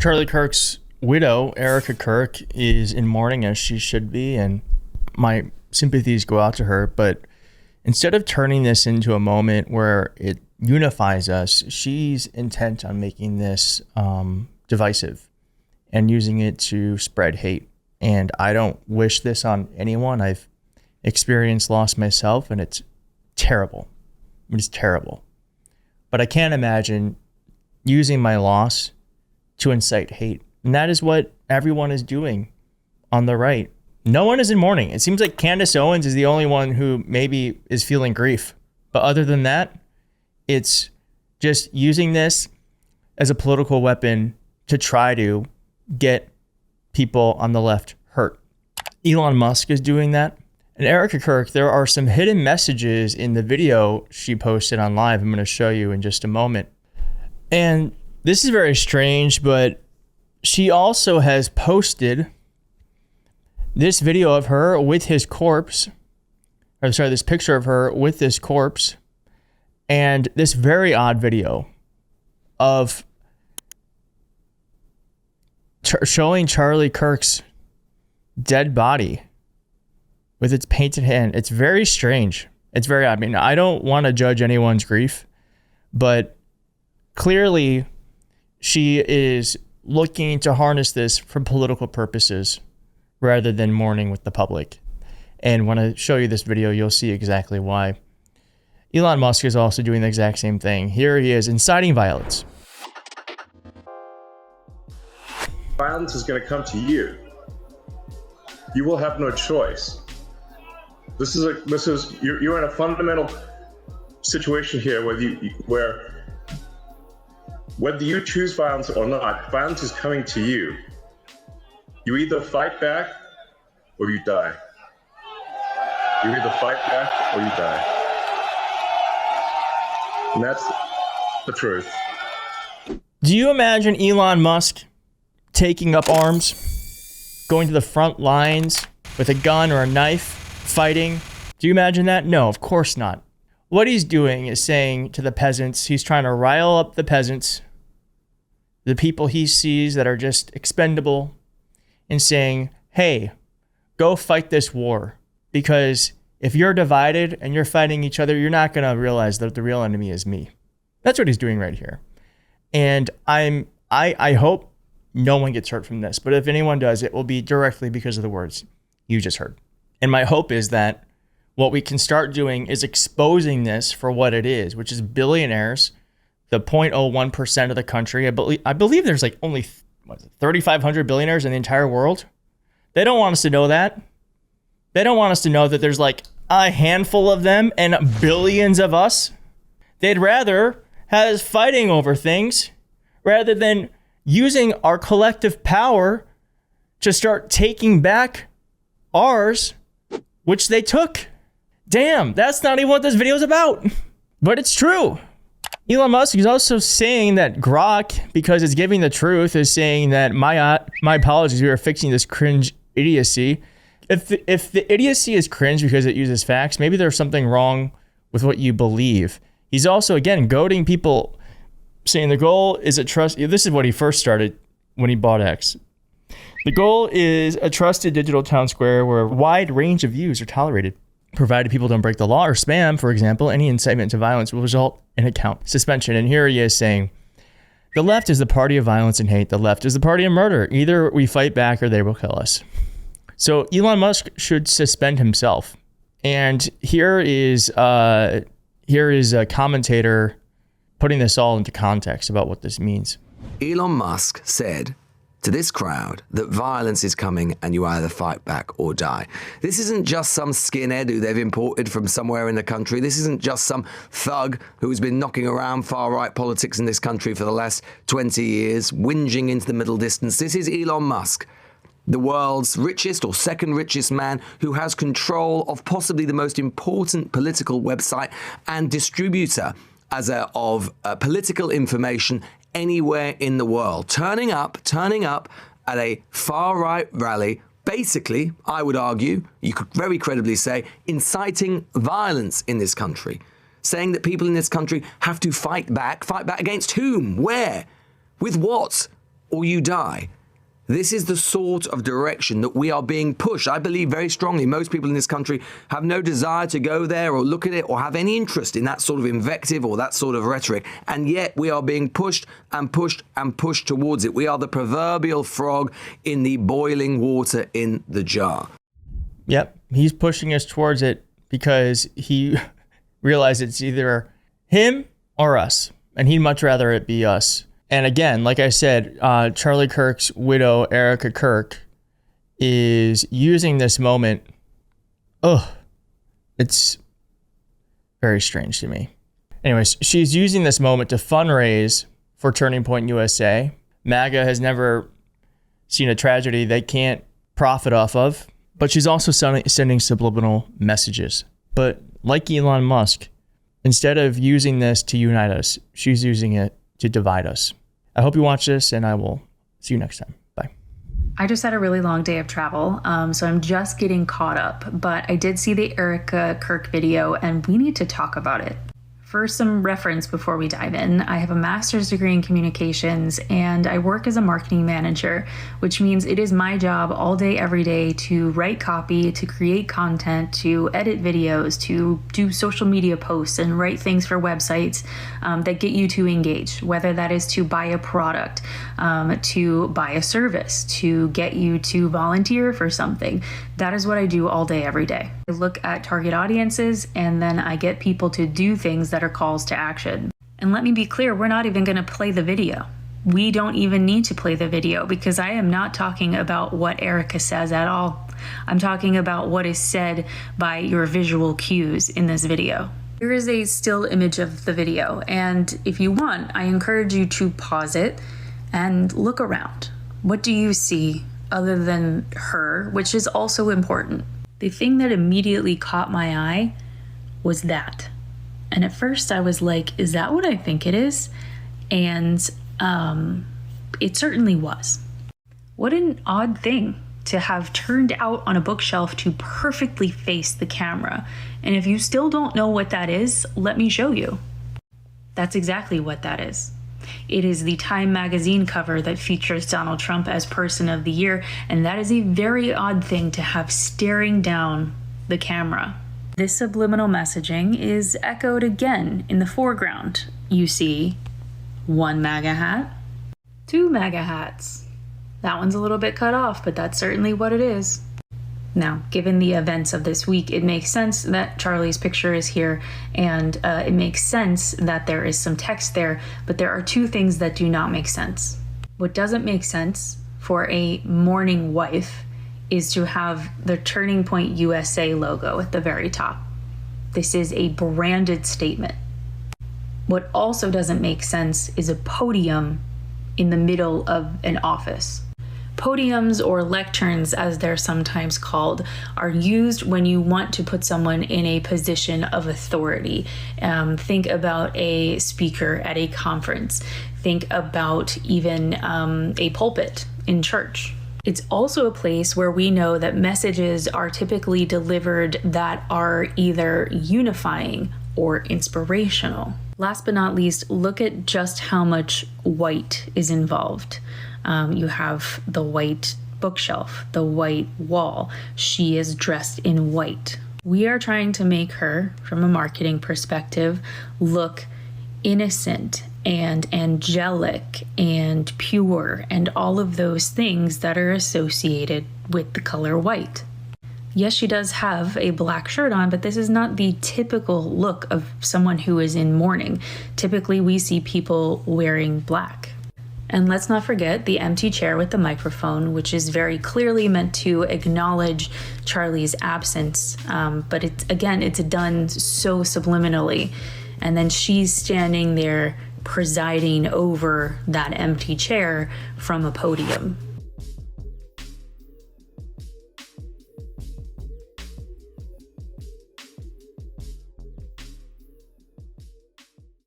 Charlie Kirk's widow, Erica Kirk, is in mourning, as she should be, and my sympathies go out to her. But instead of turning this into a moment where it unifies us, she's intent on making this divisive and using it to spread hate. And I don't wish this on anyone. I've experienced loss myself, and it's terrible. It's terrible. But I can't imagine using my loss to incite hate. And that is what everyone is doing on the right. No one is in mourning. It seems like Candace Owens is the only one who maybe is feeling grief. But other than that, it's just using this as a political weapon to try to get people on the left hurt. Elon Musk is doing that. And Erica Kirk, there are some hidden messages in the video she posted on live. I'm going to show you in just a moment. And this is very strange, but she also has posted this video of her with his corpse. Or sorry, this picture of her with this corpse. And this very odd video of showing Charlie Kirk's dead body with its painted hand. It's very strange. It's very odd. I mean, I don't want to judge anyone's grief, but clearly she is looking to harness this for political purposes rather than mourning with the public. And when I show you this video, you'll see exactly why. Elon Musk is also doing the exact same thing. Here he is inciting violence. Violence is going to come to you. You will have no choice. You're in a fundamental situation here where whether you choose violence or not, violence is coming to you. You either fight back or you die. You either fight back or you die. And that's the truth. Do you imagine Elon Musk taking up arms, going to the front lines with a gun or a knife, fighting? Do you imagine that? No, of course not. What he's doing is saying to the peasants, he's trying to rile up the peasants, the people he sees that are just expendable, and saying, hey, go fight this war. Because if you're divided and you're fighting each other, you're not going to realize that the real enemy is me. That's what he's doing right here. And I hope no one gets hurt from this. But if anyone does, it will be directly because of the words you just heard. And my hope is that what we can start doing is exposing this for what it is, which is billionaires, the 0.01% of the country. I believe there's like only 3,500 billionaires in the entire world. They don't want us to know that. They don't want us to know that there's like a handful of them and billions of us. They'd rather have us fighting over things rather than using our collective power to start taking back ours, which they took. Damn, that's not even what this video is about. But it's true. Elon Musk is also saying that Grok, because it's giving the truth, is saying that my apologies, we are fixing this cringe idiocy. If the idiocy is cringe because it uses facts, maybe there's something wrong with what you believe. He's also, again, goading people, saying the goal is a trust. This is what he first started when he bought X. The goal is a trusted digital town square where a wide range of views are tolerated. Provided people don't break the law or spam, for example, any incitement to violence will result in account suspension. And here he is saying, the left is the party of violence and hate. The left is the party of murder. Either we fight back or they will kill us. So Elon Musk should suspend himself. And here is a commentator putting this all into context about what this means. Elon Musk said to this crowd that violence is coming and you either fight back or die. This isn't just some skinhead who they've imported from somewhere in the country. This isn't just some thug who's been knocking around far-right politics in this country for the last 20 years, whinging into the middle distance. This is Elon Musk, the world's richest or second richest man who has control of possibly the most important political website and distributor of political information anywhere in the world, turning up at a far-right rally, basically, I would argue, you could very credibly say, inciting violence in this country, saying that people in this country have to fight back against whom, where, with what, or you die. This is the sort of direction that we are being pushed. I believe very strongly most people in this country have no desire to go there or look at it or have any interest in that sort of invective or that sort of rhetoric. And yet we are being pushed and pushed and pushed towards it. We are the proverbial frog in the boiling water in the jar. Yep, he's pushing us towards it because he realized it's either him or us. And he'd much rather it be us. And again, like I said, Charlie Kirk's widow, Erica Kirk, is using this moment. It's very strange to me. Anyways, she's using this moment to fundraise for Turning Point USA. MAGA has never seen a tragedy they can't profit off of, but she's also sending subliminal messages. But like Elon Musk, instead of using this to unite us, she's using it to divide us. I hope you watch this, and I will see you next time. Bye. I just had a really long day of travel, so I'm just getting caught up, but I did see the Erica Kirk video, and we need to talk about it. For some reference before we dive in, I have a master's degree in communications and I work as a marketing manager, which means it is my job all day, every day to write copy, to create content, to edit videos, to do social media posts and write things for websites that get you to engage, whether that is to buy a product, to buy a service, to get you to volunteer for something. That is what I do all day, every day. I look at target audiences and then I get people to do things that are calls to action. And let me be clear, we're not even going to play the video. We don't even need to play the video because I am not talking about what Erica says at all. I'm talking about what is said by your visual cues in this video. Here is a still image of the video, and if you want, I encourage you to pause it and look around. What do you see other than her, which is also important? The thing that immediately caught my eye was that. And at first I was like, is that what I think it is? And it certainly was. What an odd thing to have turned out on a bookshelf to perfectly face the camera. And if you still don't know what that is, let me show you. That's exactly what that is. It is the Time magazine cover that features Donald Trump as Person of the Year, and that is a very odd thing to have staring down the camera. This subliminal messaging is echoed again in the foreground. You see one MAGA hat, two MAGA hats. That one's a little bit cut off, but that's certainly what it is. Now, given the events of this week, it makes sense that Charlie's picture is here, and it makes sense that there is some text there, but there are two things that do not make sense. What doesn't make sense for a mourning wife is to have the Turning Point USA logo at the very top. This is a branded statement. What also doesn't make sense is a podium in the middle of an office. Podiums, or lecterns as they're sometimes called, are used when you want to put someone in a position of authority. Think about a speaker at a conference. Think about even a pulpit in church. It's also a place where we know that messages are typically delivered that are either unifying or inspirational. Last but not least, look at just how much white is involved. You have the white bookshelf, the white wall. She is dressed in white. We are trying to make her, from a marketing perspective, look innocent and angelic and pure and all of those things that are associated with the color white. Yes, she does have a black shirt on, but this is not the typical look of someone who is in mourning. Typically, we see people wearing black. And let's not forget the empty chair with the microphone, which is very clearly meant to acknowledge Charlie's absence. But it's done so subliminally. And then she's standing there presiding over that empty chair from a podium.